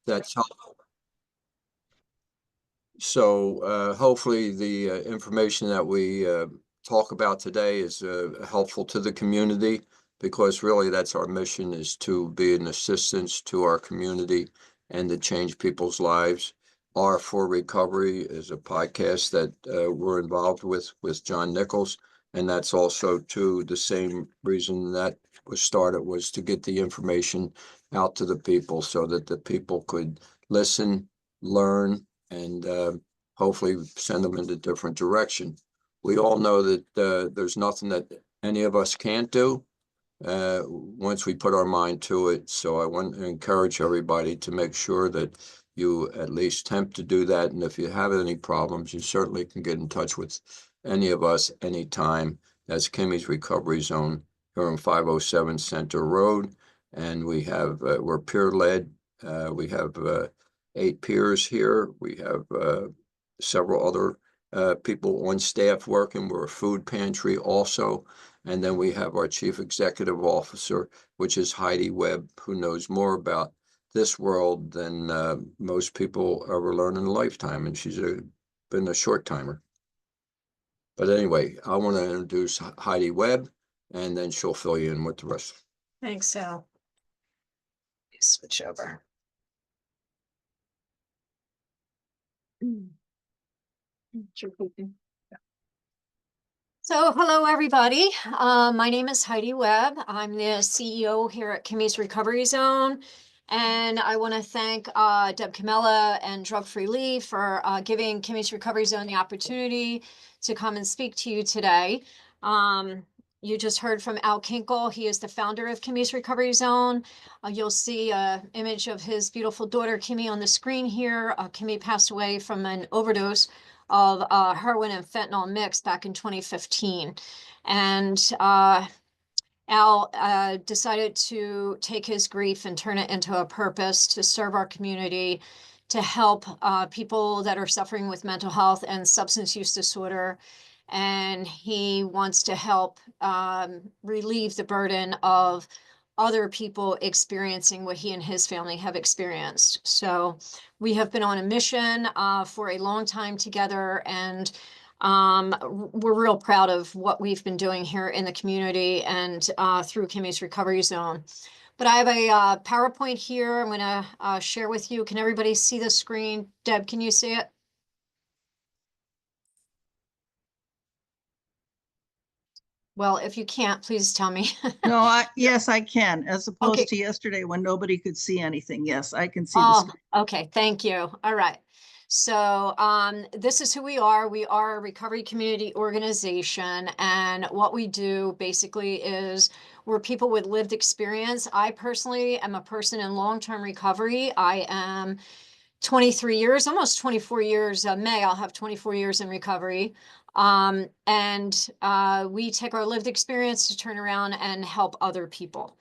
that's helpful. So hopefully the information that we talk about today is helpful to the community, because really that's our mission, is to be an assistance to our community and to change people's lives. R for Recovery is a podcast that we're involved with John Nichols, and that's also to the same reason that was started, was to get the information out to the people so that the people could listen, learn, and hopefully send them in a different direction. We all know that there's nothing that any of us can't do once we put our mind to it. So I want to encourage everybody to make sure that you at least attempt to do that. And if you have any problems, you certainly can get in touch with any of us anytime. That's Kimmie's Recovery Zone here on 507 Center Road. And we have, we're peer-led. We have 8 peers here. We have several other people on staff working. We're a food pantry also. And then we have our Chief Executive Officer, which is Heidi Webb, who knows more about this world than most people ever learn in a lifetime. And she's been a short timer. But anyway, I want to introduce Heidi Webb, and then she'll fill you in with the rest. Thanks, Sal. Switch over. So hello, everybody. My name is Heidi Webb. I'm the CEO here at Kimmie's Recovery Zone. And I want to thank Deb Camella and Drug Free Lee for giving Kimmie's Recovery Zone the opportunity to come and speak to you today. You just heard from Al Kinkle. He is the founder of Kimmie's Recovery Zone. You'll see an image of his beautiful daughter, Kimmie, on the screen here. Kimmie passed away from an overdose of heroin and fentanyl mix back in 2015. And Al decided to take his grief and turn it into a purpose to serve our community, to help people that are suffering with mental health and substance use disorder. And he wants to help relieve the burden of other people experiencing what he and his family have experienced. So we have been on a mission for a long time together, and we're real proud of what we've been doing here in the community and through Kimmie's Recovery Zone. But I have a PowerPoint here I'm going to share with you. Can everybody see the screen? Deb, can you see it? Well, if you can't, please tell me. No, yes, I can, as opposed Okay. to yesterday when nobody could see anything. Yes, I can see the screen. Okay, thank you. All right. So this is who we are. We are a recovery community organization, and what we do basically is we're people with lived experience. I personally am a person in long-term recovery. I am 23 years, almost 24 years. May, I'll have 24 years in recovery. And we take our lived experience to turn around and help other people.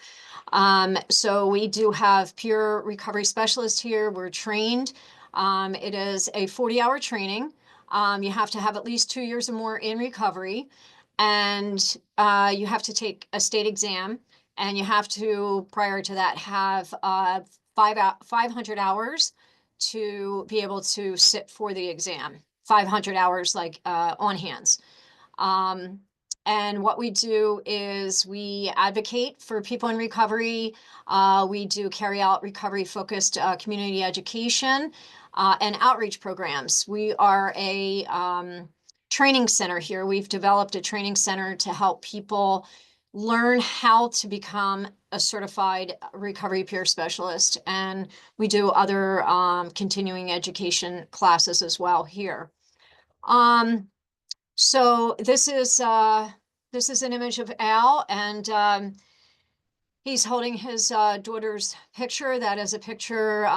So we do have peer recovery specialists here. We're trained. It is a 40-hour training. You have to have at least 2 years or more in recovery, and you have to take a state exam, and you have to, prior to that, have 500 hours to be able to sit for the exam. 500 hours like on hands. And what we do is we advocate for people in recovery. We do carry out recovery-focused community education and outreach programs. We are a training center here. We've developed a training center to help people learn how to become a certified recovery peer specialist. And we do other continuing education classes as well here. So this is an image of Al, and he's holding his daughter's picture. That is a picture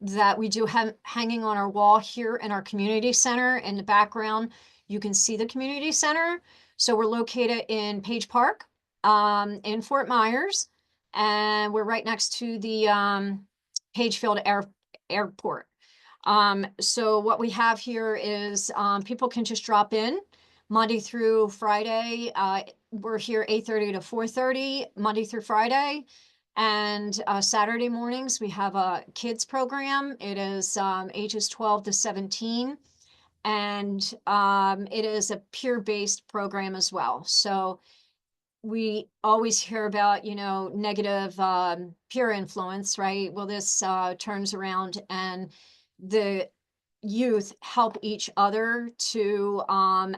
that we do have hanging on our wall here in our community center. In the background, you can see the community center. So we're located in Page Park in Fort Myers, and we're right next to the Pagefield Airport. So what we have here is people can just drop in Monday through Friday. We're here 8:30 to 4:30, Monday through Friday. And Saturday mornings, we have a kids program. It is ages 12 to 17. And it is a peer-based program as well. So we always hear about, negative peer influence, right? Well, this turns around and the youth help each other to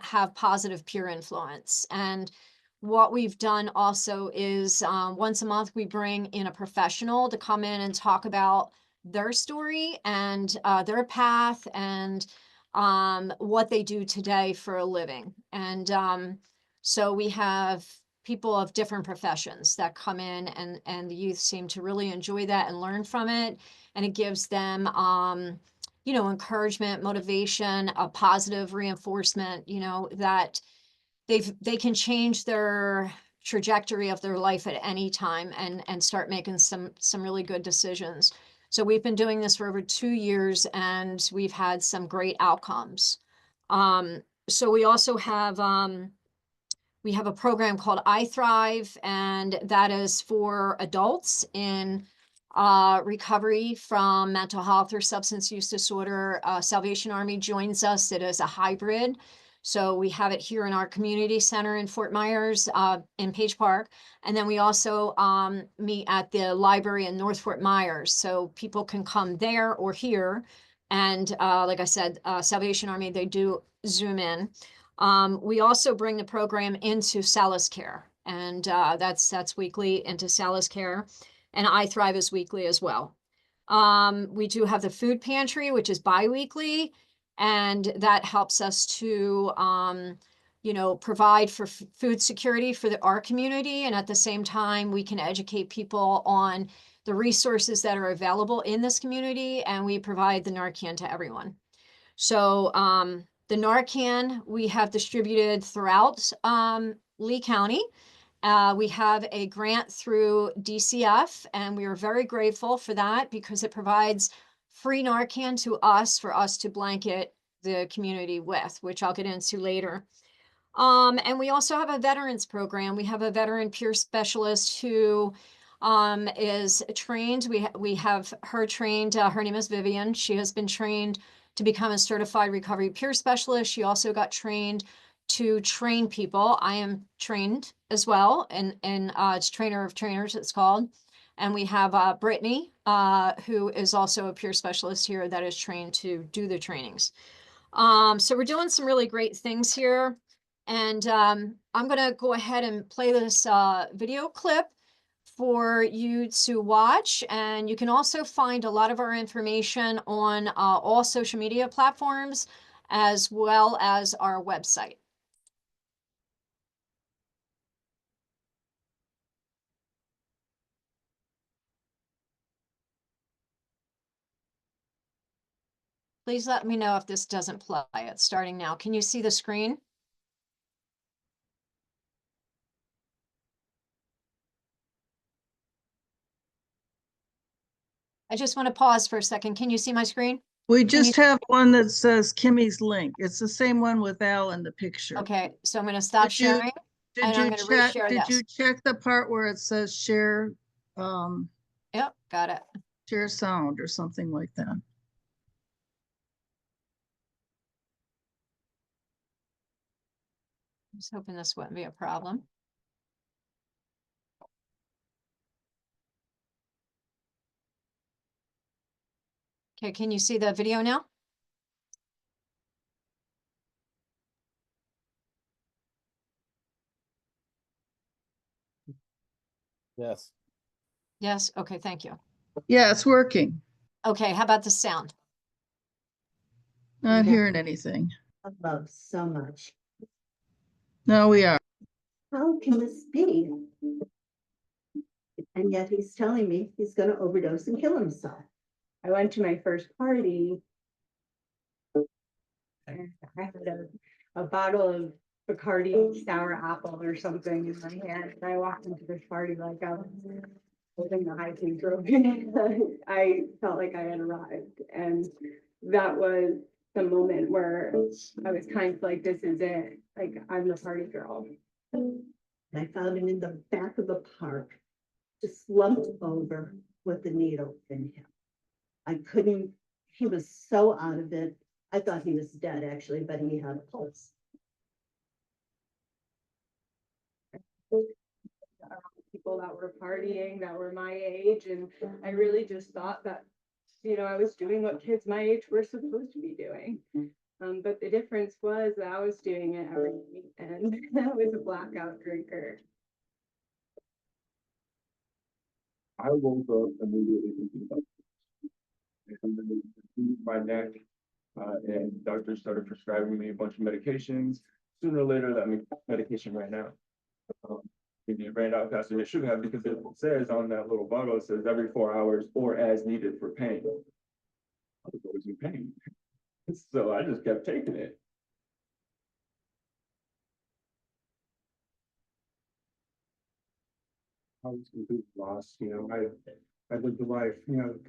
have positive peer influence. And what we've done also is once a month, we bring in a professional to come in and talk about their story and their path and what they do today for a living. And so we have people of different professions that come in, and the youth seem to really enjoy that and learn from it. And it gives them, encouragement, motivation, a positive reinforcement, that they can change their trajectory of their life at any time and start making some really good decisions. So we've been doing this for over 2 years, and we've had some great outcomes. So we also have we have a program called I Thrive, and that is for adults in recovery from mental health or substance use disorder. Salvation Army joins us. It is a hybrid. So we have it here in our community center in Fort Myers, in Page Park. And then we also meet at the library in North Fort Myers. So people can come there or here. And like I said, Salvation Army, they do Zoom in. We also bring the program into Salus Care, and that's weekly into Salus Care, and I Thrive is weekly as well. We do have the food pantry, which is bi-weekly, and that helps us to provide for food security for our community, and at the same time we can educate people on the resources that are available in this community, and we provide the Narcan to everyone. So the Narcan we have distributed throughout Lee County. We have a grant through DCF, and we are very grateful for that because it provides free Narcan to us for us to blanket the community with, which I'll get into later. And we also have a veterans program. We have a veteran peer specialist who is trained. We have her trained. Her name is Vivian. She has been trained to become a certified recovery peer specialist. She also got trained to train people. I am trained as well, and it's trainer of trainers, it's called. And we have Brittany, who is also a peer specialist here that is trained to do the trainings. So we're doing some really great things here. And I'm going to go ahead and play this video clip for you to watch. And you can also find a lot of our information on all social media platforms, as well as our website. Please let me know if this doesn't play. It's starting now. Can you see the screen? I just want to pause for a second. Can you see my screen? We just have one that says Kimmie's link. It's the same one with Al in the picture. Okay, so I'm going to stop sharing. Did I'm you gonna check, reshare did you this. check the part where it says share, Yep, got it. share sound or something like that? I was hoping this wouldn't be a problem. Okay, can you see the video now? Yes. Yes, okay, thank you. Yeah, it's working. Okay, how about the sound? Not Yeah. hearing anything. I love so much. No, we are. How can this be? And yet he's telling me he's going to overdose and kill himself. I went to my first party. And I had a bottle of Bacardi sour apple or something in my hand. And I walked into this party like I was holding the high trophy. I felt like I had arrived. And that was the moment where I was kind of like, this is it. Like, I'm the party girl. And I found him in the back of the park. just slumped over with the needle in him. I couldn't, he was so out of it. I thought he was dead actually, but he had a pulse. People that were partying, that were my age, and I really just thought that, I was doing what kids my age were supposed to be doing. But the difference was that I was doing it every night, and I was a blackout drinker. I woke up immediately thinking about this. And then they moved my neck, and doctors started prescribing me a bunch of medications. Sooner or later, that medication ran out. It ran out faster than it should have, because it says on that little bottle, it says every 4 hours or as needed for pain. I was always in pain. So I just kept taking it. I was completely lost, I lived a life,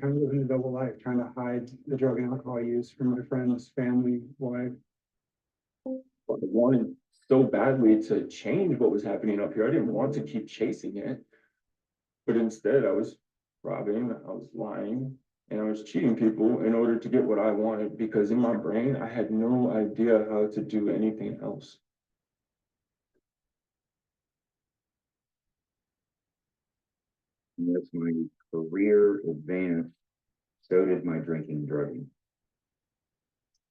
kind of living a double life, trying to hide the drug and alcohol use from my friends, family, wife. But I wanted so badly to change what was happening up here. I didn't want to keep chasing it. But instead, I was robbing, I was lying, and I was cheating people in order to get what I wanted, because in my brain, I had no idea how to do anything else. And as my career advanced, so did my drinking and drugging.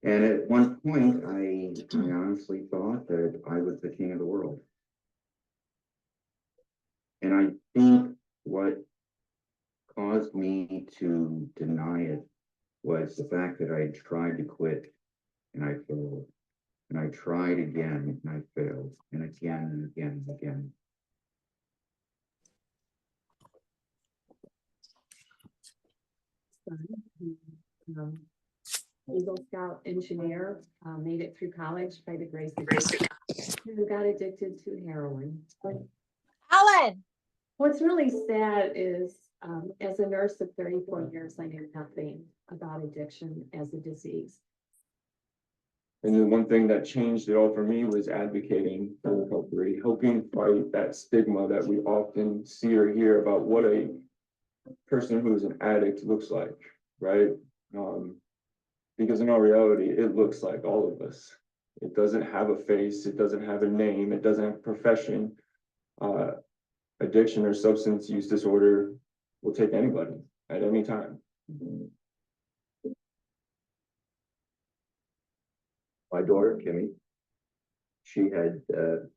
And at one point, I honestly thought that I was the king of the world. And I think what caused me to deny it was the fact that I tried to quit and I failed. And I tried again and I failed. And again and again and again. Eagle Scout engineer, made it through college by the grace of God, who got addicted to heroin. Alan. What's really sad is, as a nurse of 34 years, I knew nothing about addiction as a disease. And the one thing that changed it all for me was advocating for recovery, helping fight that stigma that we often see or hear about what a person who is an addict looks like, right? Because in our reality, it looks like all of us. It doesn't have a face, it doesn't have a name, it doesn't have a profession. Addiction or substance use disorder will take anybody at any time. My daughter, Kimmie, she had an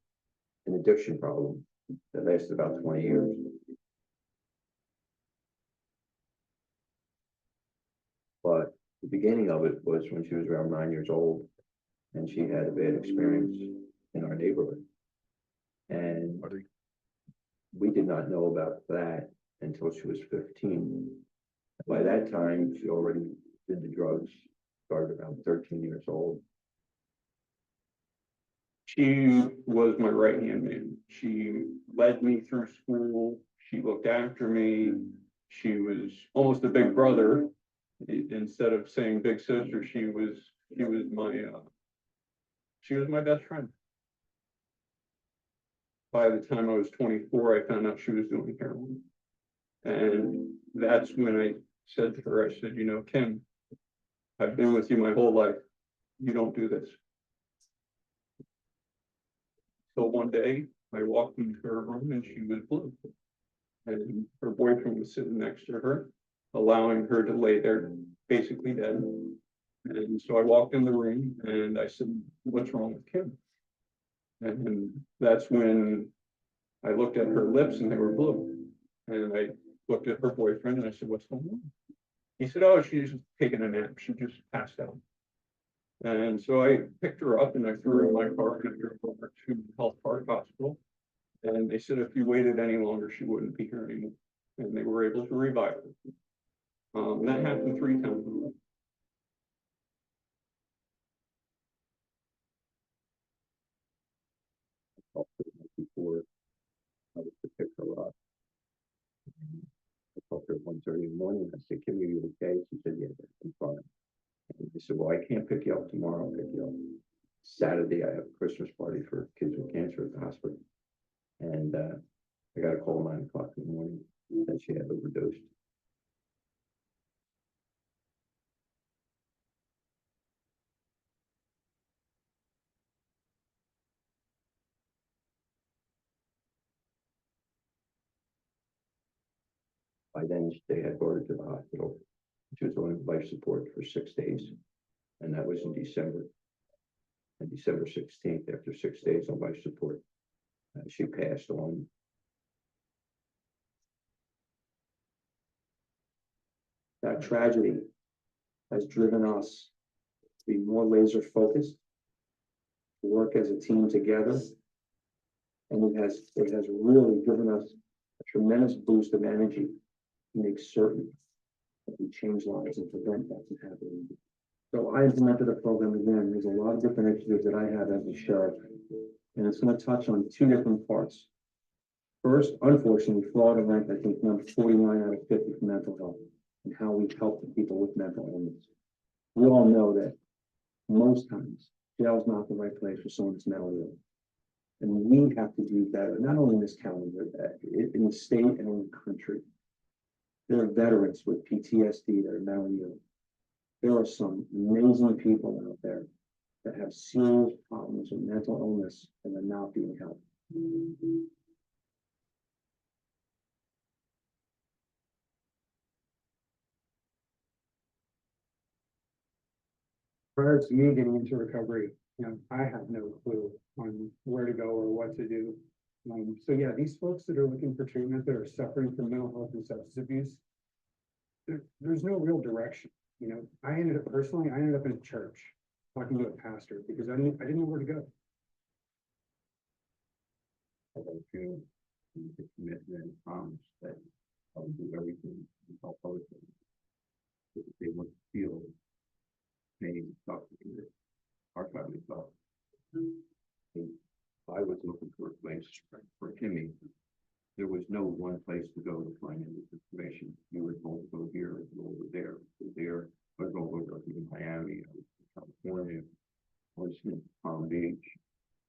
addiction problem that lasted about 20 years. But the beginning of it was when she was around 9 years old, and she had a bad experience in our neighborhood. And we did not know about that until she was 15. By that time, she already did the drugs, started around 13 years old. She was my right-hand man. She led me through school. She looked after me. She was almost a big brother. Instead of saying big sister, she was my best friend. By the time I was 24, I found out she was doing heroin. And that's when I said to her, I said, Kim, I've been with you my whole life. You don't do this. So one day I walked into her room and she was blue. And her boyfriend was sitting next to her, allowing her to lay there basically dead. And so I walked in the room and I said, what's wrong with Kim? And that's when I looked at her lips and they were blue. And I looked at her boyfriend and I said, what's going on? He said, oh, she's just taking a nap. She just passed out. And so I picked her up and I threw her in my car and I drove over to Health Park Hospital. And they said if you waited any longer, she wouldn't be here anymore. And they were able to revive her. That happened 3 times. Before I was to pick her up. I called her at 1:30 in the morning. I said, Kimmie, are you okay? She said, yeah, I'm fine. And I said, well, I can't pick you up tomorrow. I'll pick you up Saturday. I have a Christmas party for kids with cancer at the hospital. And I got a call at 9 o'clock in the morning. that she had overdosed. By then, they had brought her to the hospital. She was on life support for 6 days, and that was in December. On December 16th, after 6 days on life support, she passed on. That tragedy has driven us to be more laser focused, to work as a team together. And it has really given us a tremendous boost of energy to make certain that we change lives and prevent that from happening. So I implemented a program again. There's a lot of different initiatives that I have as a sheriff, and it's going to touch on 2 different parts. First, unfortunately, Florida ranked, I think, number 49 out of 50 for mental health and how we help the people with mental illness. We all know that most times jail is not the right place for someone that's mentally ill. And we have to do better, not only in this county, but in the state and in the country. There are veterans with PTSD that are mentally ill. There are some amazing people out there that have serious problems with mental illness and are not being helped. Prior to me getting into recovery, I have no clue on where to go or what to do. So yeah, these folks that are looking for treatment, that are suffering from mental health and substance abuse, there's no real direction. I ended up in a church talking to a pastor because I didn't know where to go. I don't feel the commitment and promise that I will do everything to help others. If they want to feel pain, suffering, our family felt. I was looking for a place for Kimmie. There was no one place to go to find any information. You were told to go here, go over there, or go over to Miami, or California, or Palm Beach.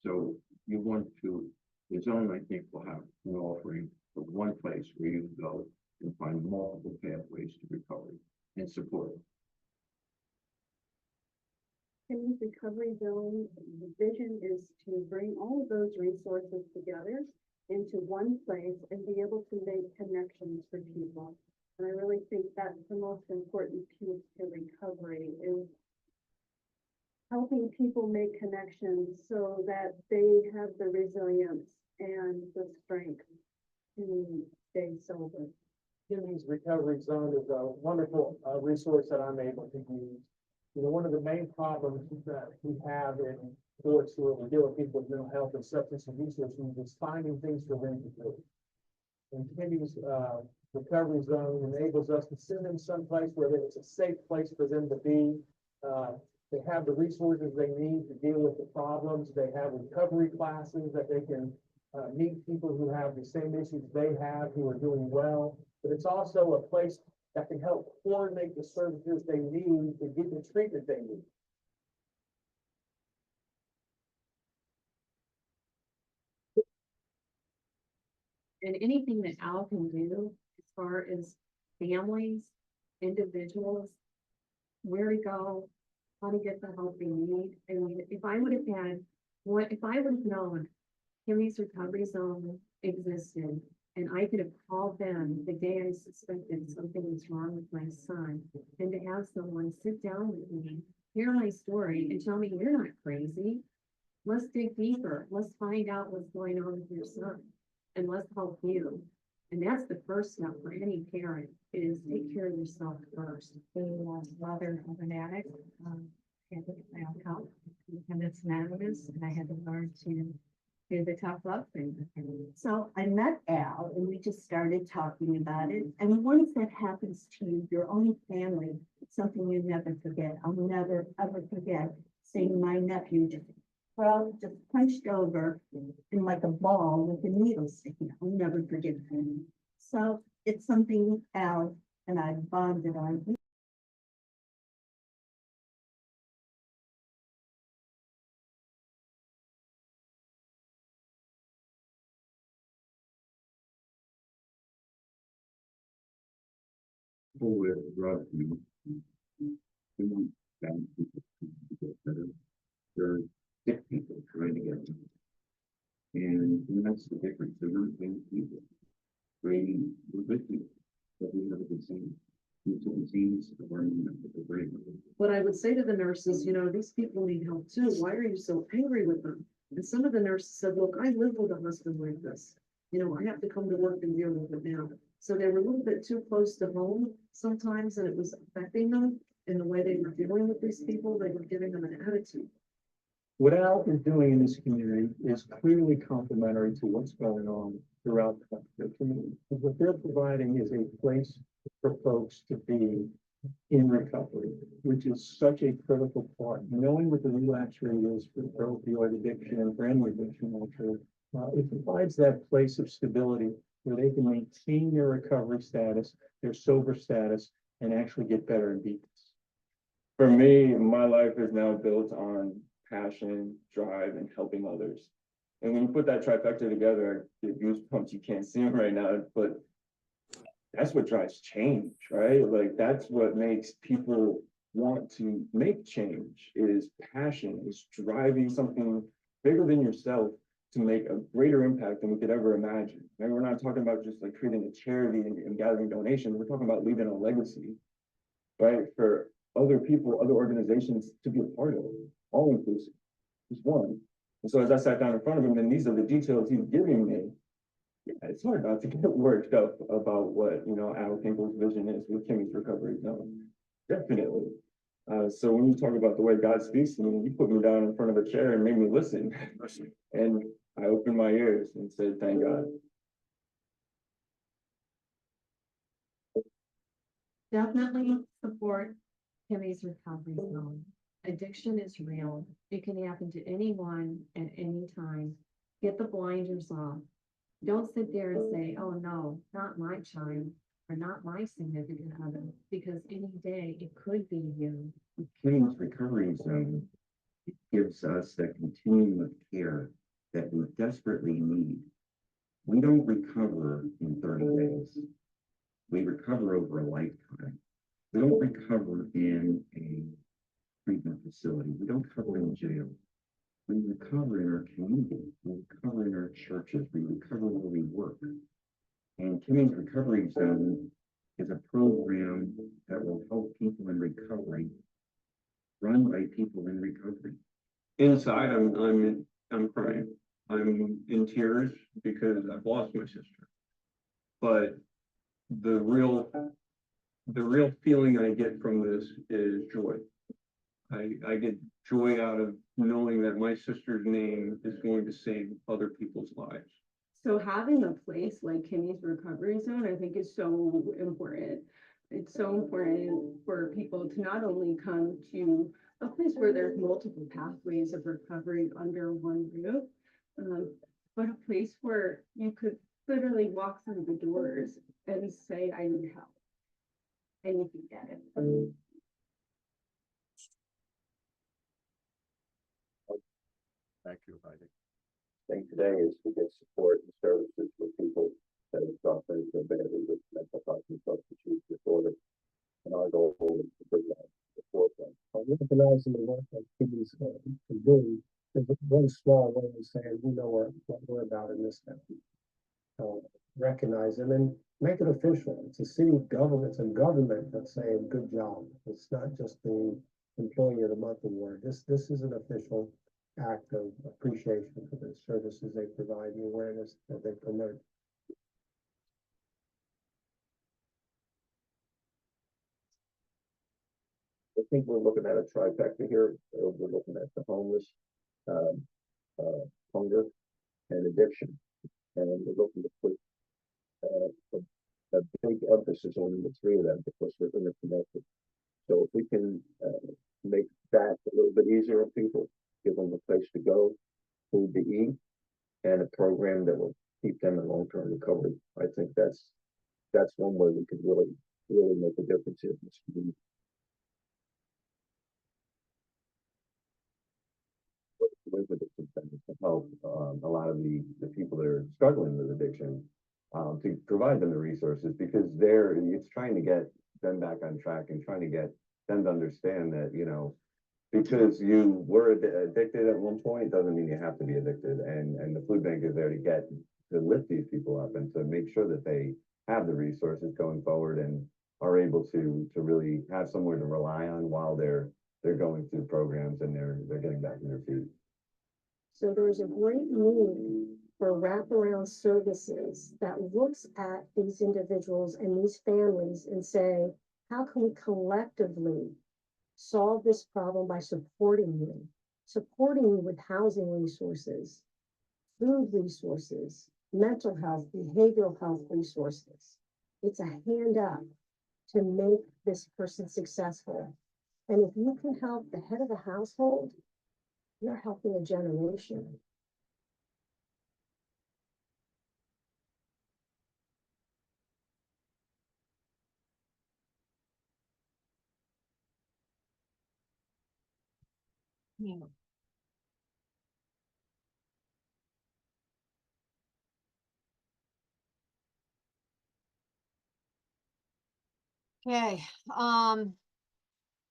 So you want to, the zone, I think, will have an offering of one place where you can go and find multiple pathways to recovery and support. Kimmie's recovery zone, the vision is to bring all of those resources together into one place and be able to make connections for people. And I really think that's the most important piece to recovery is helping people make connections so that they have the resilience and the strength to stay sober. Kimmie's Recovery Zone is a wonderful resource that I'm able to use. One of the main problems that we have in courts where we deal with people with mental health and substance abuse issues is finding things for them to do. And Kimmie's Recovery Zone enables us to send them someplace where it's a safe place for them to be. They have the resources they need to deal with the problems. They have recovery classes that they can meet people who have the same issues they have, who are doing well. But it's also a place that can help coordinate the services they need to get the treatment they need. And anything that Al can do as far as families, individuals, where to go, how to get the help they need. I mean, if I would have known Kimmie's Recovery Zone existed, and I could have called them the day I suspected something was wrong with my son, and to have someone sit down with me, hear my story, and tell me you're not crazy. Let's dig deeper. Let's find out what's going on with your son, and let's help you. And that's the first step for any parent, is take care of yourself first. The mother of an addict, had to get my own help, and it's anonymous, and I had to learn to do the tough love thing. So I met Al and we just started talking about it. And once that happens to you, your own family, it's something you never forget. I'll never, ever forget seeing my nephew just punched over in like a ball with a needle sticking out. I'll never forget him. So it's something Al and I bonded on. People with drug use, who bad people to get better. They're sick people trying to get better. And that's the difference. They're not bad people. We're good people, but we have a disease. It's a disease of our brain. But I would say to the nurses, you know, these people need help too. Why are you so angry with them? And some of the nurses said, look, I live with a husband like this. You know, I have to come to work and deal with it now. So they were a little bit too close to home sometimes, and it was affecting them in the way they were dealing with these people. They were giving them an attitude. What Al is doing in this community is clearly complementary to what's going on throughout the community. What they're providing is a place for folks to be in recovery, which is such a critical part. Knowing what the relapse rate is for opioid addiction and for any addiction, actually, it provides that place of stability where they can maintain their recovery status, their sober status, and actually get better and beat this. For me, my life is now built on passion, drive, and helping others. And when you put that trifecta together, I get goosebumps. You can't see them right now, but that's what drives change, right? Like that's what makes people want to make change is passion, is driving something bigger than yourself to make a greater impact than we could ever imagine. And we're not talking about just like creating a charity and gathering donations. We're talking about leaving a legacy, right? For other people, other organizations to be a part of, all inclusive, just one. And so as I sat down in front of him, and these are the details he's giving me, yeah, it's hard not to get worked up about what, you know, Al Kinkle's vision is with Kimmie's recovery zone. Definitely. So when you talk about the way God speaks to me, you put me down in front of a chair and made me listen. And I opened my ears and said, thank God. Definitely support Kimmie's recovery zone. Addiction is real. It can happen to anyone at any time. Get the blinders off. Don't sit there and say, oh no, not my child or not my significant other, because any day it could be you. Kimmie's recovery zone gives us that continuum of care that we desperately need. We don't recover in 30 days. We recover over a lifetime. We don't recover in a treatment facility. We don't recover in jail. We recover in our community. We recover in our churches. We recover where we work. And Kimmie's Recovery Zone is a program that will help people in recovery, run by people in recovery. Inside, I'm crying. I'm in tears because I've lost my sister. But the real feeling I get from this is joy. I get joy out of knowing that my sister's name is going to save other people's lives. So having a place like Kimmie's Recovery Zone, I think is so important. It's so important for people to not only come to a place where there's multiple pathways of recovery under one roof, but a place where you could literally walk through the doors and say, I need help. And you can get it. Thank you, Heidi. Thing today is to get support and services for people that are suffering so badly with mental health and substance use disorder. And our goal is to bring that to the forefront. Recognizing the work that Kimmie's can do is one small way of saying, we know what we're about in this country. Recognize them and make it official. It's a city government and government that's saying good job. It's not just the employee of the month award. This is an official act of appreciation for the services they provide, the awareness that they promote. I think we're looking at a trifecta here. We're looking at the homeless, hunger, and addiction. And we're looking to put a big emphasis on the three of them because we're interconnected. So if we can make that a little bit easier on people, give them a place to go, food to eat, and a program that will keep them in long-term recovery, I think that's one way we could really make a difference in this community. With addiction centers to help a lot of the people that are struggling with addiction to provide them the resources because it's trying to get them back on track and trying to get them to understand that, you know, because you were addicted at one point, doesn't mean you have to be addicted. And the food bank is there to lift these people up and to make sure that they have the resources going forward and are able to really have somewhere to rely on while they're going through programs and they're getting back on their feet. So there's a great need for wraparound services that looks at these individuals and these families and say, how can we collectively solve this problem by supporting you with housing resources, food resources, mental health, behavioral health resources. It's a hand up to make this person successful. And if you can help the head of the household, you're helping a generation. Yeah. Okay,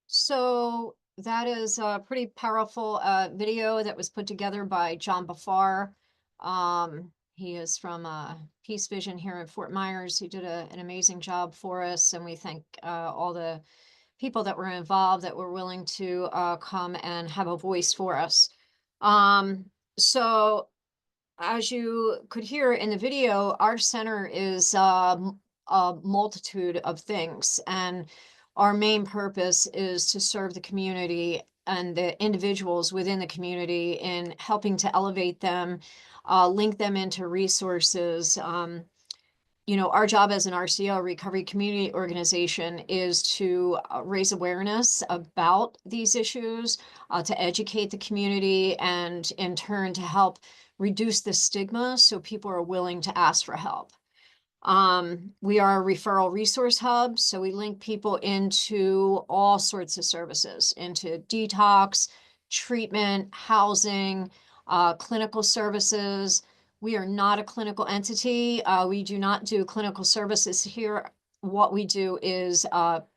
so that is a pretty powerful video that was put together by John Bafar. He is from Peace Vision here in Fort Myers. He did an amazing job for us, and we thank all the people that were involved that were willing to come and have a voice for us. So as you could hear in the video, our center is a multitude of things, and our main purpose is to serve the community and the individuals within the community in helping to elevate them, link them into resources. You know, our job as an RCO, Recovery Community Organization, is to raise awareness about these issues, to educate the community, and in turn to help reduce the stigma so people are willing to ask for help. We are a referral resource hub, so we link people into all sorts of services, into detox, treatment, housing, clinical services. We are not a clinical entity. We do not do clinical services here. What we do is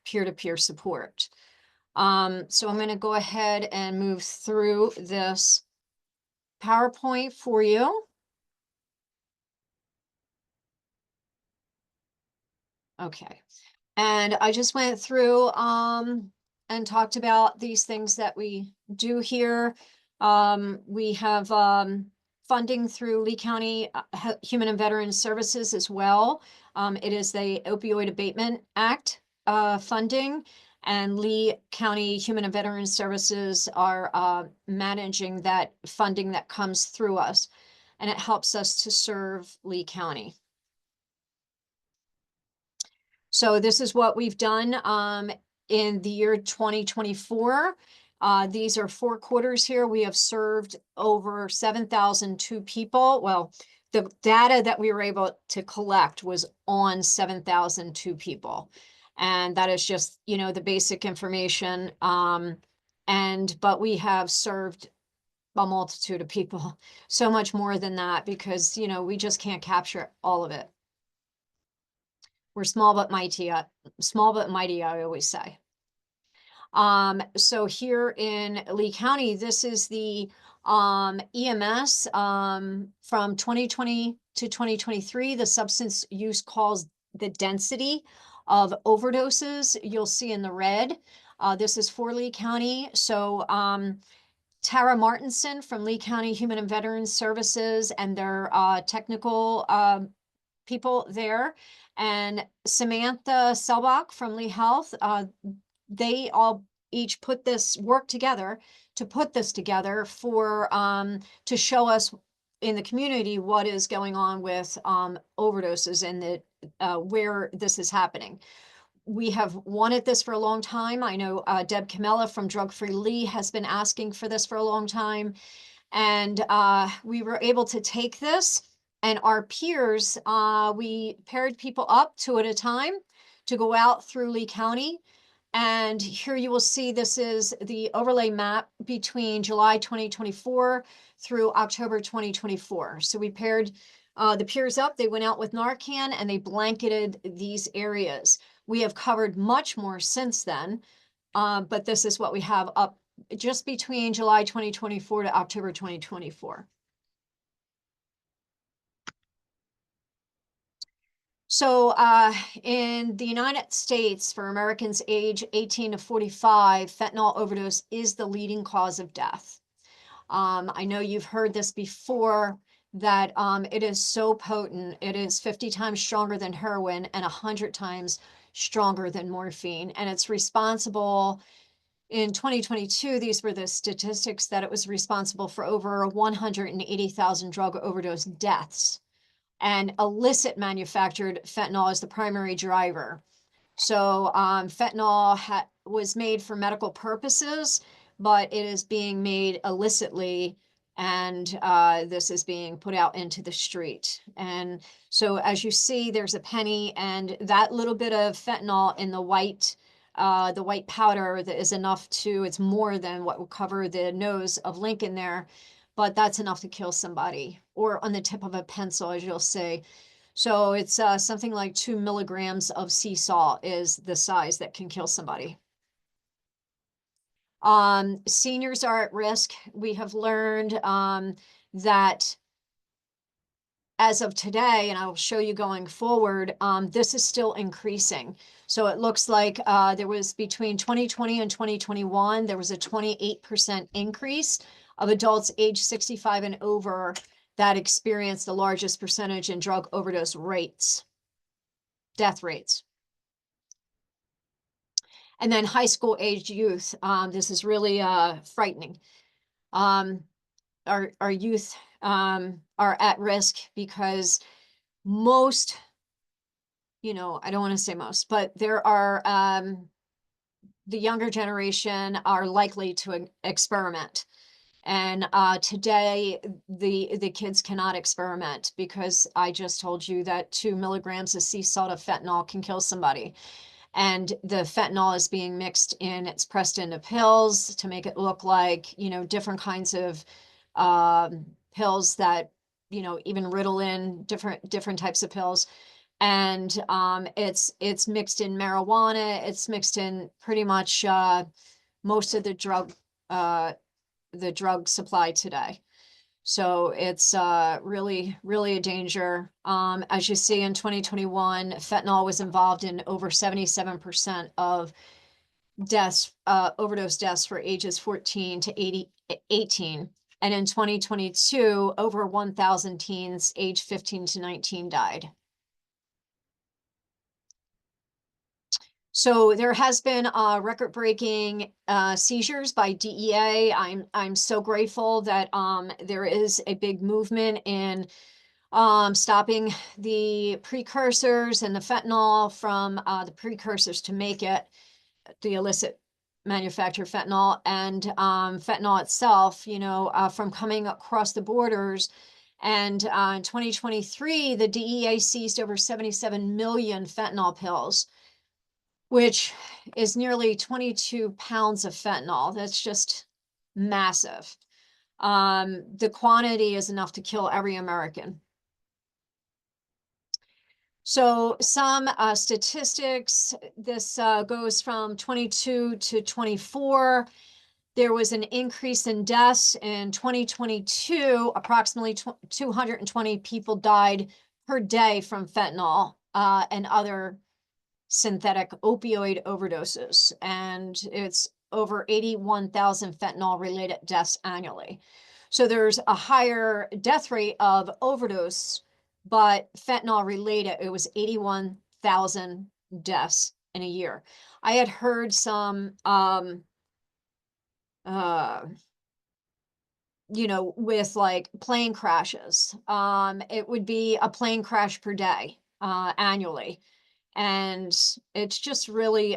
peer-to-peer support. So I'm going to go ahead and move through this PowerPoint for you. Okay. And I just went through and talked about these things that we do here. We have funding through Lee County Human and Veteran Services as well. It is the Opioid Abatement Act funding, and Lee County Human and Veteran Services are managing that funding that comes through us, and it helps us to serve Lee County. So this is what we've done in the year 2024. These are 4 quarters here. We have served over 7,002 people. Well, the data that we were able to collect was on 7,002 people. And that is just, you know, the basic information. But we have served a multitude of people, so much more than that, because, you know, we just can't capture all of it. We're small but mighty, I always say. So here in Lee County, this is the EMS from 2020 to 2023, the substance use calls the density of overdoses. You'll see in the red. This is for Lee County. So Tara Martinson from Lee County Human and Veterans Services and their technical people there, and Samantha Selbach from Lee Health, they all each put this work together to put this together for to show us in the community what is going on with overdoses and the where this is happening. We have wanted this for a long time. I know Deb Camella from Drug Free Lee has been asking for this for a long time, and we were able to take this. And our peers, we paired people up 2 at a time to go out through Lee County. And here you will see this is the overlay map between July 2024 through October 2024. So we paired the peers up, they went out with Narcan and they blanketed these areas. We have covered much more since then, but this is what we have up just between July 2024 to October 2024. So in the United States, for Americans age 18 to 45, fentanyl overdose is the leading cause of death. I know you've heard this before, that it is so potent. It is 50 times stronger than heroin and 100 times stronger than morphine. And it's responsible, in 2022, these were the statistics, that it was responsible for over 180,000 drug overdose deaths. And illicit manufactured fentanyl is the primary driver. So fentanyl was made for medical purposes, but it is being made illicitly, and this is being put out into the street. And so as you see, there's a penny, and that little bit of fentanyl in the white powder that is enough to, it's more than what will cover the nose of Lincoln there, but that's enough to kill somebody, or on the tip of a pencil, as you'll see. So it's something like 2 milligrams of sea salt is the size that can kill somebody. Seniors are at risk. We have learned that as of today, and I will show you going forward, this is still increasing. So it looks like there was, between 2020 and 2021, there was a 28% increase of adults age 65 and over that experienced the largest percentage in drug overdose rates, death rates. And then high school aged youth, this is really frightening. Our youth are at risk because most, I don't want to say most, but there are, the younger generation are likely to experiment. And today, the kids cannot experiment, because I just told you that 2 milligrams of sea salt of fentanyl can kill somebody. And the fentanyl is being mixed in, it's pressed into pills to make it look like, different kinds of pills that, even Ritalin, different types of pills. And it's mixed in marijuana, it's mixed in pretty much most of the drug supply today. So it's really, really a danger. As you see, in 2021, fentanyl was involved in over 77% of deaths, overdose deaths for ages 14 to 18. And in 2022, over 1,000 teens age 15 to 19 died. So there has been record-breaking seizures by DEA. I'm so grateful that there is a big movement in stopping the precursors and the fentanyl from the precursors to make it, the illicit manufactured fentanyl, and fentanyl itself, from coming across the borders. And in 2023, the DEA seized over 77 million fentanyl pills, which is nearly 22 pounds of fentanyl. That's just massive. The quantity is enough to kill every American. So some statistics, this goes from 22 to 24. There was an increase in deaths in 2022. Approximately 220 people died per day from fentanyl and other synthetic opioid overdoses. And it's over 81,000 fentanyl related deaths annually. So there's a higher death rate of overdose, but fentanyl related, it was 81,000 deaths in a year. I had heard some, with like plane crashes, it would be a plane crash per day annually. And it's just really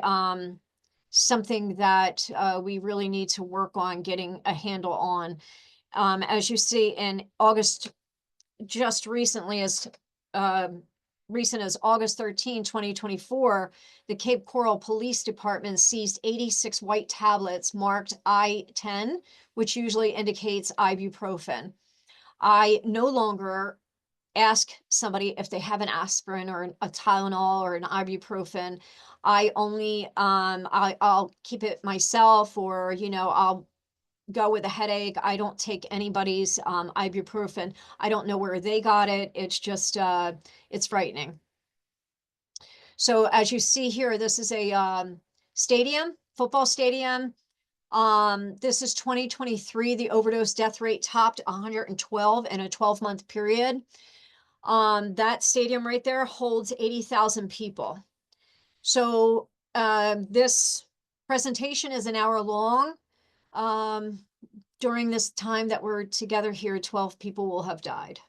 something that we really need to work on getting a handle on. As you see, in August, just recently, as recent as August 13, 2024, the Cape Coral Police Department seized 86 white tablets marked I-10, which usually indicates ibuprofen. I no longer ask somebody if they have an aspirin or a Tylenol or an ibuprofen. I only, I'll keep it myself, or, you know, I'll go with a headache. I don't take anybody's ibuprofen. I don't know where they got it. It's just, it's frightening. So as you see here, this is a stadium, football stadium. This is 2023. The overdose death rate topped 112 in a 12-month period. That stadium right there holds 80,000 people. So this presentation is an hour long. During this time that we're together here, 12 people will have died.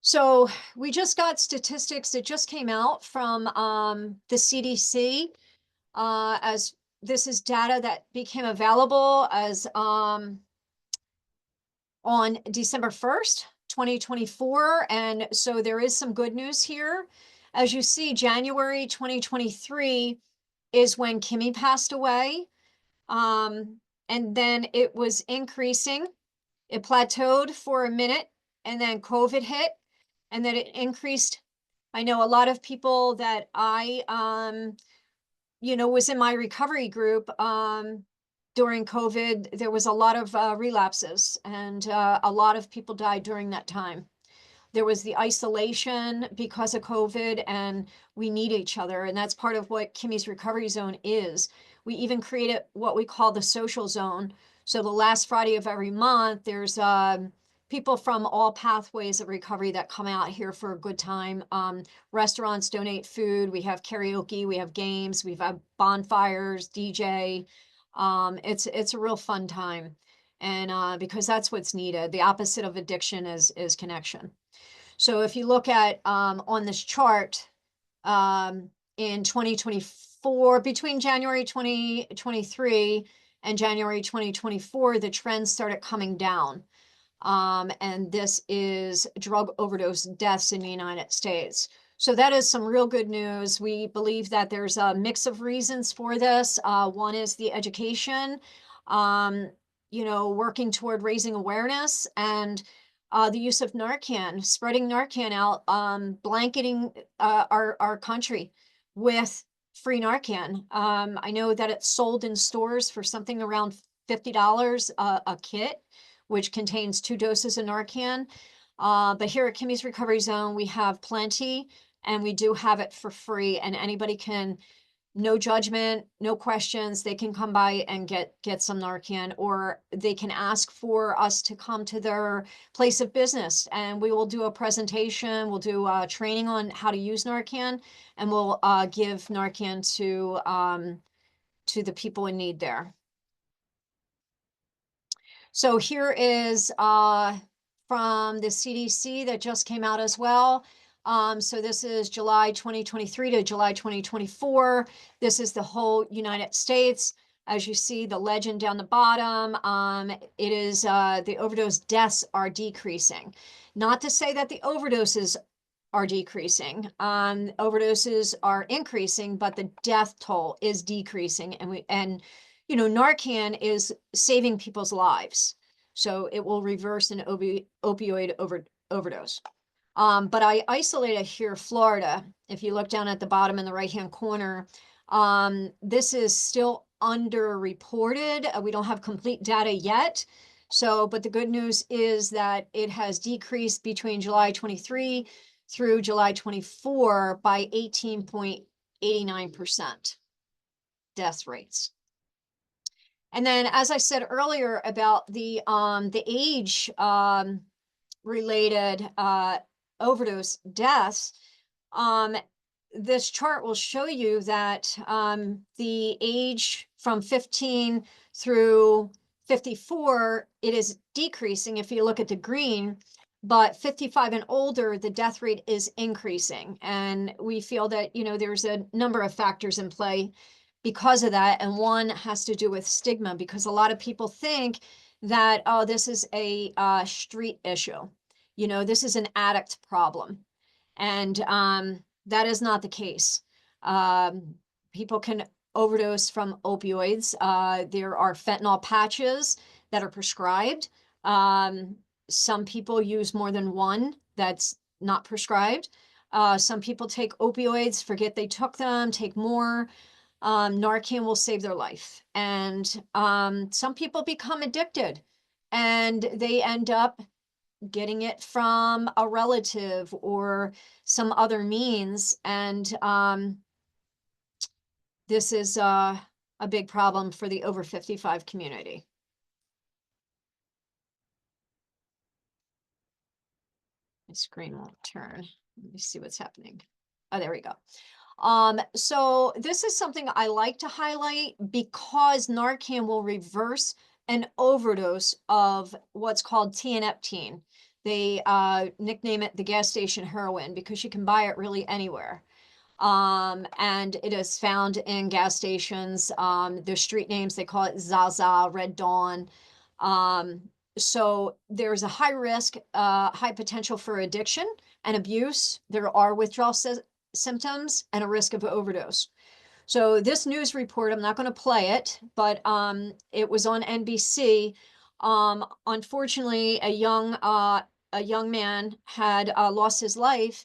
So we just got statistics that just came out from the CDC, as this is data that became available as on December 1st, 2024. And so there is some good news here. As you see, January 2023 is when Kimmie passed away. And then it was increasing. It plateaued for a minute, and then COVID hit, and then it increased. I know a lot of people that I, you know, was in my recovery group during COVID. There was a lot of relapses, and a lot of people died during that time. There was the isolation because of COVID, and we need each other. And that's part of what Kimmie's Recovery Zone is. We even created what we call the social zone. So the last Friday of every month, there's people from all pathways of recovery that come out here for a good time. Restaurants donate food. We have karaoke. We have games. We've had bonfires, DJ. It's a real fun time. And because that's what's needed. The opposite of addiction is connection. So if you look at on this chart, in 2024, between January 2023 and January 2024, the trend started coming down. And this is drug overdose deaths in the United States. So that is some real good news. We believe that there's a mix of reasons for this. One is the education, you know, working toward raising awareness, and the use of Narcan, spreading Narcan out, blanketing our country with free Narcan. I know that it's sold in stores for something around $50 a kit, which contains 2 doses of Narcan. But here at Kimmie's Recovery Zone, we have plenty, and we do have it for free, and anybody can, no judgment, no questions, they can come by and get some Narcan, or they can ask for us to come to their place of business, and we will do a presentation. We'll do training on how to use Narcan, and we'll give Narcan to the people in need there. So here is from the CDC that just came out as well. So this is July 2023 to July 2024. This is the whole United States. As you see, the legend down the bottom, it is the overdose deaths are decreasing. Not to say that the overdoses are decreasing. Overdoses are increasing, but the death toll is decreasing. And you know, Narcan is saving people's lives. So it will reverse an opioid overdose. But I isolated here Florida. If you look down at the bottom in the right-hand corner, this is still underreported. We don't have complete data yet. So, but the good news is that it has decreased between July 23 through July 24 by 18.89% death rates. And then, as I said earlier about the age related overdose deaths, this chart will show you that the age from 15 through 54, it is decreasing if you look at the green, but 55 and older, the death rate is increasing. And we feel that, you know, there's a number of factors in play because of that. And one has to do with stigma, because a lot of people think that, oh, this is a street issue. You know, this is an addict problem. And that is not the case. People can overdose from opioids. There are fentanyl patches that are prescribed. Some people use more than one that's not prescribed. Some people take opioids, forget they took them, take more. Narcan will save their life. And some people become addicted and they end up getting it from a relative or some other means. And this is a big problem for the over 55 community. My screen won't turn. Let me see what's happening. Oh, there we go. So this is something I like to highlight because Narcan will reverse an overdose of what's called tianeptine. They nickname it the gas station heroin because you can buy it really anywhere. And it is found in gas stations. Their street names, they call it Zaza, Red Dawn. So there's a high risk, high potential for addiction and abuse. There are withdrawal symptoms and a risk of overdose. So this news report, I'm not going to play it, but it was on NBC. Unfortunately, a young man had lost his life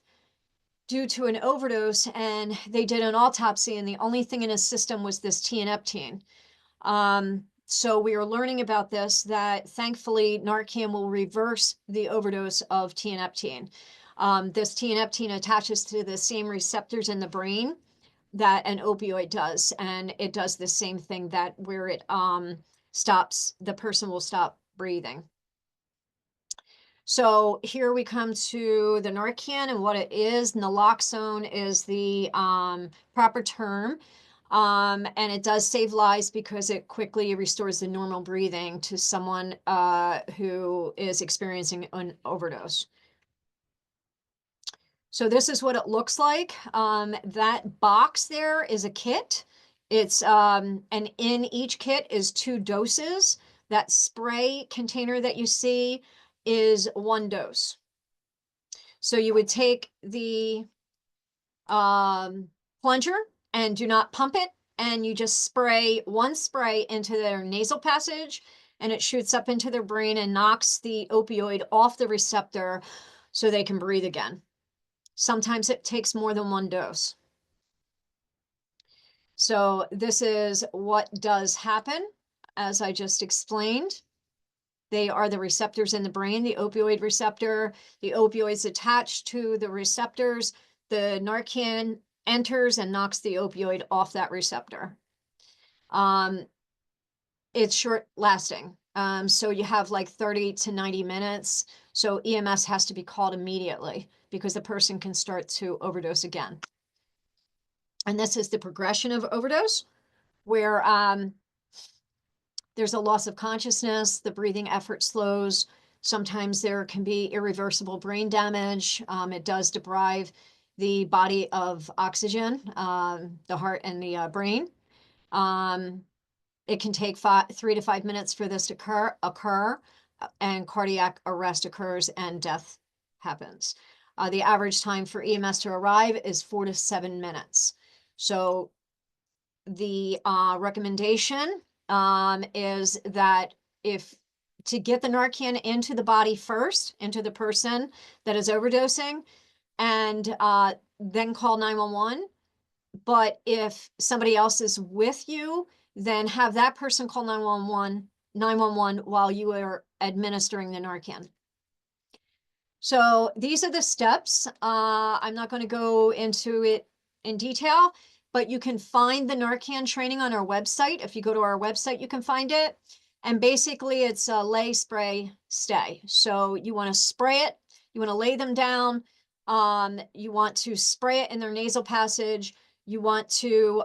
due to an overdose, and they did an autopsy, and the only thing in his system was this tianeptine. So we are learning about this, that thankfully Narcan will reverse the overdose of tianeptine. This tianeptine attaches to the same receptors in the brain that an opioid does, and it does the same thing, that where it stops, the person will stop breathing. So here we come to the Narcan and what it is. Naloxone is the proper term. And it does save lives because it quickly restores the normal breathing to someone who is experiencing an overdose. So this is what it looks like. That box there is a kit. It's and in each kit is 2 doses. That spray container that you see is 1 dose. So you would take the plunger and do not pump it, and you just spray 1 spray into their nasal passage, and it shoots up into their brain and knocks the opioid off the receptor so they can breathe again. Sometimes it takes more than 1 dose. So this is what does happen, as I just explained. They are the receptors in the brain, the opioid receptor. The opioids attached to the receptors. The Narcan enters and knocks the opioid off that receptor. It's short lasting. So you have like 30 to 90 minutes. So EMS has to be called immediately because the person can start to overdose again. And this is the progression of overdose, where there's a loss of consciousness, the breathing effort slows. Sometimes there can be irreversible brain damage. It does deprive the body of oxygen, the heart and the brain. It can take 3 to 5 minutes for this to occur, and cardiac arrest occurs and death happens. The average time for EMS to arrive is 4 to 7 minutes. So the recommendation is that to get the Narcan into the body first, into the person that is overdosing, and then call 911. But if somebody else is with you, then have that person call 911 while you are administering the Narcan. So these are the steps. I'm not going to go into it in detail, but you can find the Narcan training on our website. If you go to our website, you can find it. And basically it's a lay, spray, stay. So you want to spray it. You want to lay them down. You want to spray it in their nasal passage. You want to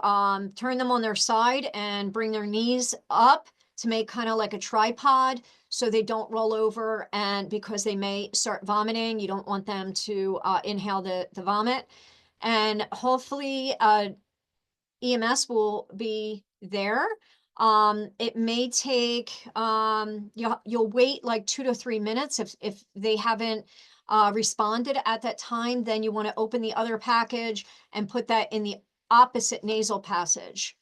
turn them on their side and bring their knees up to make kind of like a tripod so they don't roll over, and because they may start vomiting, you don't want them to inhale the vomit. And hopefully EMS will be there. It may take, you'll wait like 2 to 3 minutes. If they haven't responded at that time, then you want to open the other package and put that in the opposite nasal passage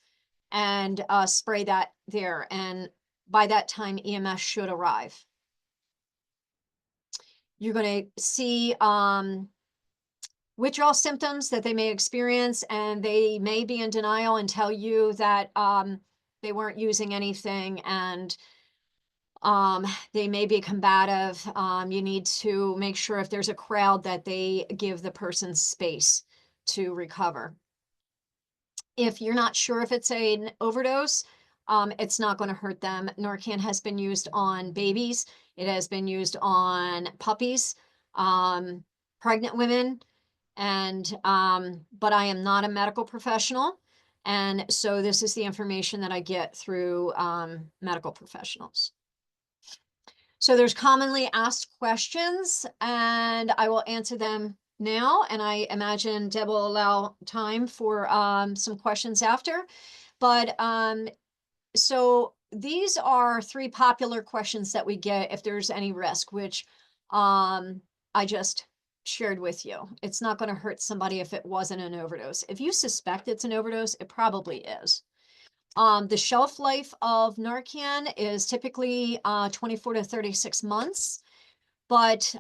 and spray that there. And by that time, EMS should arrive. You're going to see withdrawal symptoms that they may experience, and they may be in denial and tell you that they weren't using anything, and they may be combative. You need to make sure if there's a crowd that they give the person space to recover. If you're not sure if it's an overdose, it's not going to hurt them. Narcan has been used on babies. It has been used on puppies, pregnant women, and but I am not a medical professional. And so this is the information that I get through medical professionals. So there's commonly asked questions, and I will answer them now. And I imagine Deb will allow time for some questions after. But so these are 3 popular questions that we get if there's any risk, which I just shared with you. It's not going to hurt somebody if it wasn't an overdose. If you suspect it's an overdose, it probably is. The shelf life of Narcan is typically 24 to 36 months, but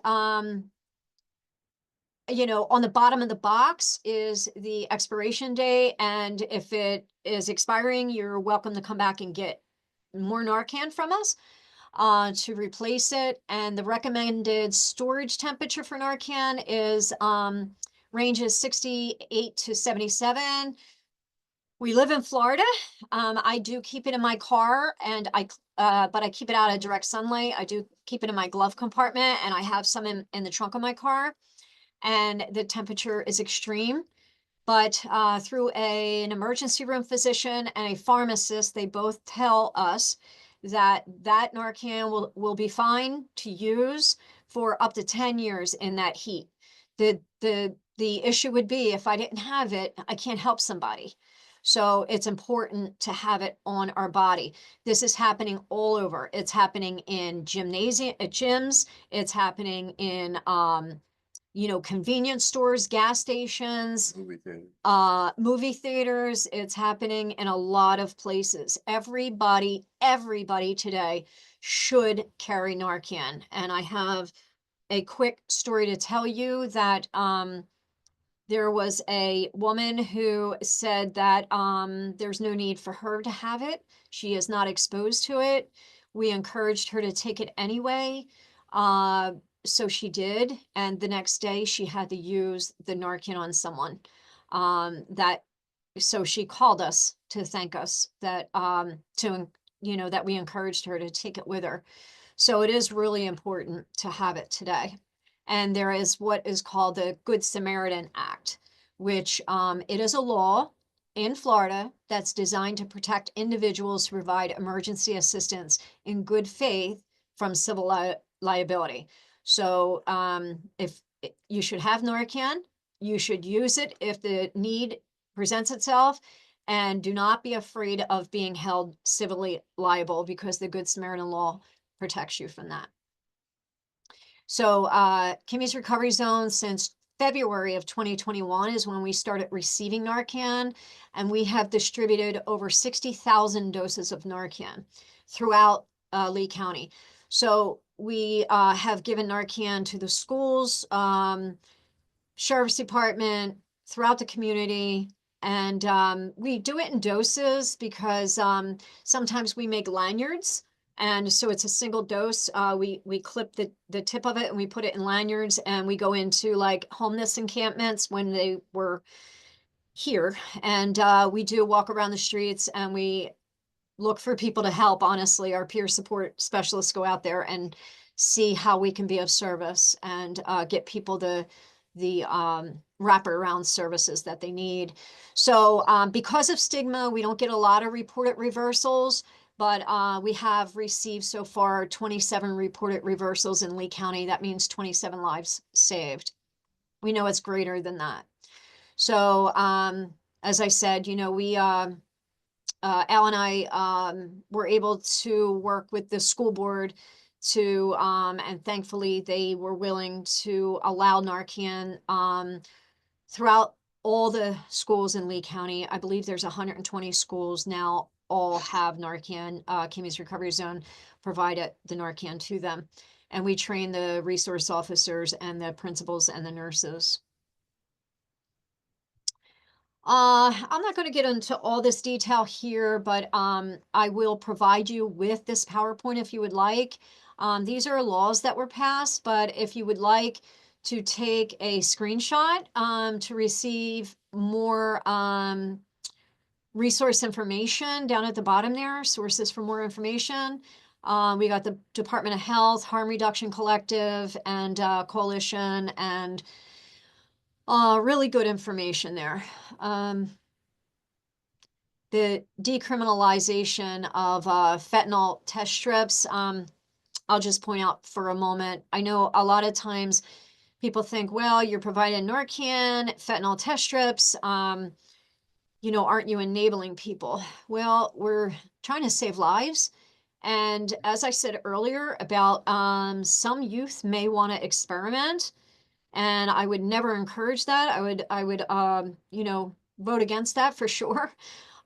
you know, on the bottom of the box is the expiration date, and if it is expiring, you're welcome to come back and get more Narcan from us to replace it. And the recommended storage temperature for Narcan is ranges 68 to 77. We live in Florida. I do keep it in my car, and but I keep it out of direct sunlight. I do keep it in my glove compartment, and I have some in the trunk of my car, and the temperature is extreme. But through an emergency room physician and a pharmacist, they both tell us that that Narcan will be fine to use for up to 10 years in that heat. The issue would be if I didn't have it, I can't help somebody. So it's important to have it on our body. This is happening all over. It's happening in gyms. It's happening in you know, convenience stores, gas stations, movie theaters. It's happening in a lot of places. Everybody today should carry Narcan. And I have a quick story to tell you that there was a woman who said that there's no need for her to have it. She is not exposed to it. We encouraged her to take it anyway. So she did. And the next day she had to use the Narcan on someone. So she called us to thank us that, you know, that we encouraged her to take it with her. So it is really important to have it today. And there is what is called the Good Samaritan Act, which it is a law in Florida that's designed to protect individuals who provide emergency assistance in good faith from civil liability. So if you should have Narcan, you should use it if the need presents itself, and do not be afraid of being held civilly liable, because the Good Samaritan law protects you from that. So Kimmie's Recovery Zone, since February of 2021 is when we started receiving Narcan, and we have distributed over 60,000 doses of Narcan throughout Lee County. So we have given Narcan to the schools, sheriff's department, throughout the community. And we do it in doses because sometimes we make lanyards. And so it's a single dose. We clip the tip of it and we put it in lanyards, and we go into like homeless encampments when they were here. And we do walk around the streets and we look for people to help. Honestly, our peer support specialists go out there and see how we can be of service and get people the wraparound services that they need. So because of stigma, we don't get a lot of reported reversals, but we have received so far 27 reported reversals in Lee County. That means 27 lives saved. We know it's greater than that. So as I said, you know, we Al and I were able to work with the school board to, and thankfully they were willing to allow Narcan throughout all the schools in Lee County. I believe there's 120 schools now all have Narcan. Kimmie's Recovery Zone provided the Narcan to them. and we train the resource officers and the principals and the nurses. I'm not going to get into all this detail here, but I will provide you with this PowerPoint if you would like. These are laws that were passed, but if you would like to take a screenshot to receive more resource information down at the bottom there, sources for more information. We got the Department of Health, Harm Reduction Collective, and Coalition, and really good information there. The decriminalization of fentanyl test strips. I'll just point out for a moment. I know a lot of times people think, well, you're providing Narcan, fentanyl test strips. You know, aren't you enabling people? Well, we're trying to save lives. And as I said earlier about some youth may want to experiment, and I would never encourage that. I would you know, vote against that for sure.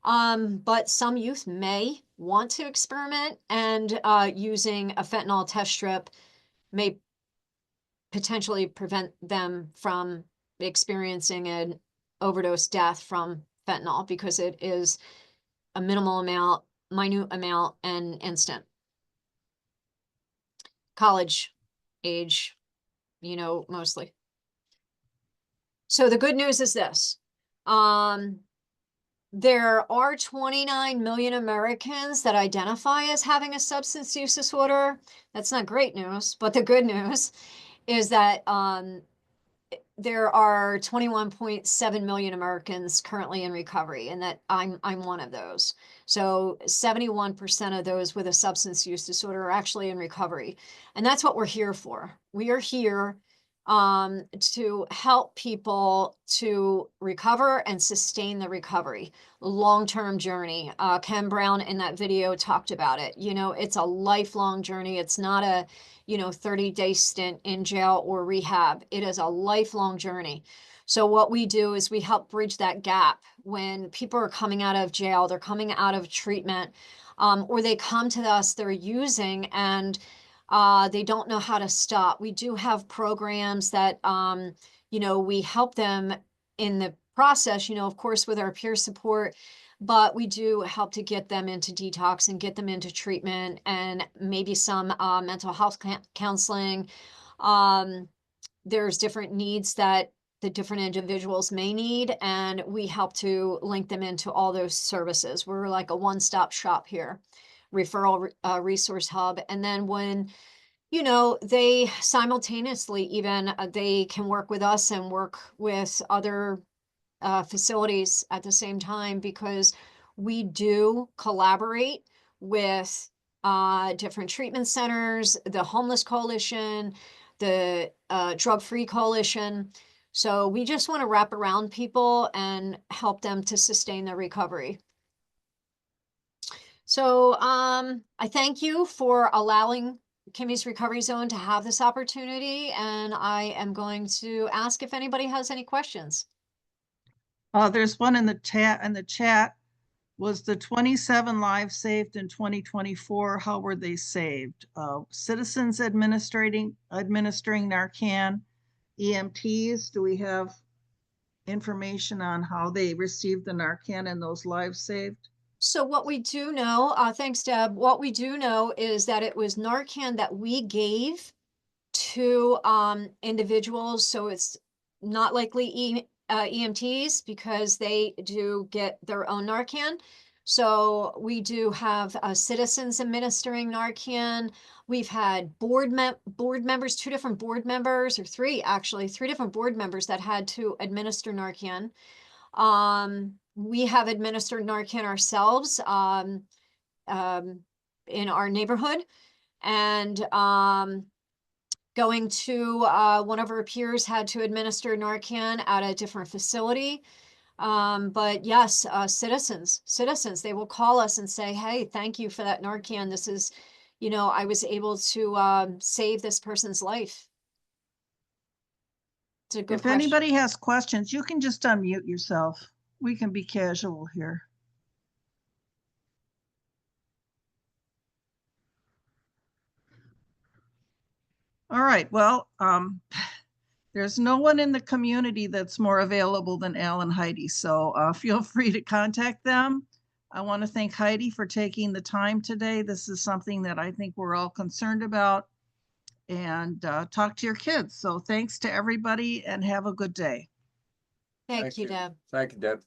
But some youth may want to experiment, and using a fentanyl test strip may potentially prevent them from experiencing an overdose death from fentanyl, because it is a minimal amount, minute amount, and instant. College age, you know, mostly. So the good news is this. There are 29 million Americans that identify as having a substance use disorder. That's not great news, but the good news is that there are 21.7 million Americans currently in recovery, and that I'm one of those. So 71% of those with a substance use disorder are actually in recovery. And that's what we're here for. We are here to help people to recover and sustain the recovery, long-term journey. Ken Brown in that video talked about it. You know, it's a lifelong journey. It's not a, you know, 30-day stint in jail or rehab. It is a lifelong journey. So what we do is we help bridge that gap when people are coming out of jail, they're coming out of treatment, or they come to us, they're using, and they don't know how to stop. We do have programs that, you know, we help them in the process, you know, of course, with our peer support, but we do help to get them into detox and get them into treatment, and maybe some mental health counseling. There's different needs that the different individuals may need, and we help to link them into all those services. We're like a one-stop shop here, referral resource hub. And then when, you know, they simultaneously even they can work with us and work with other facilities at the same time, because we do collaborate with different treatment centers, the Homeless Coalition, the Drug-Free Coalition. So we just want to wrap around people and help them to sustain their recovery. So I thank you for allowing Kimmie's Recovery Zone to have this opportunity, and I am going to ask if anybody has any questions. There's one in the chat. Was the 27 lives saved in 2024? How were they saved? Citizens administering Narcan, EMTs. Do we have information on how they received the Narcan and those lives saved? So what we do know, thanks, Deb. What we do know is that it was Narcan that we gave to individuals. So it's not likely EMTs, because they do get their own Narcan. So we do have citizens administering Narcan. We've had board members, 2 different board members, or 3 actually, 3 different board members that had to administer Narcan. We have administered Narcan ourselves in our neighborhood, and going to one of our peers had to administer Narcan at a different facility. But yes, citizens, they will call us and say, hey, thank you for that Narcan. This is, you know, I was able to save this person's life. It's a good If question. anybody has questions, you can just unmute yourself. We can be casual here. All right, well, there's no one in the community that's more available than Al and Heidi, so feel free to contact them. I want to thank Heidi for taking the time today. This is something that I think we're all concerned about. And talk to your kids. So thanks to everybody and have a good day. Thank you, Deb. Thank you, Deb.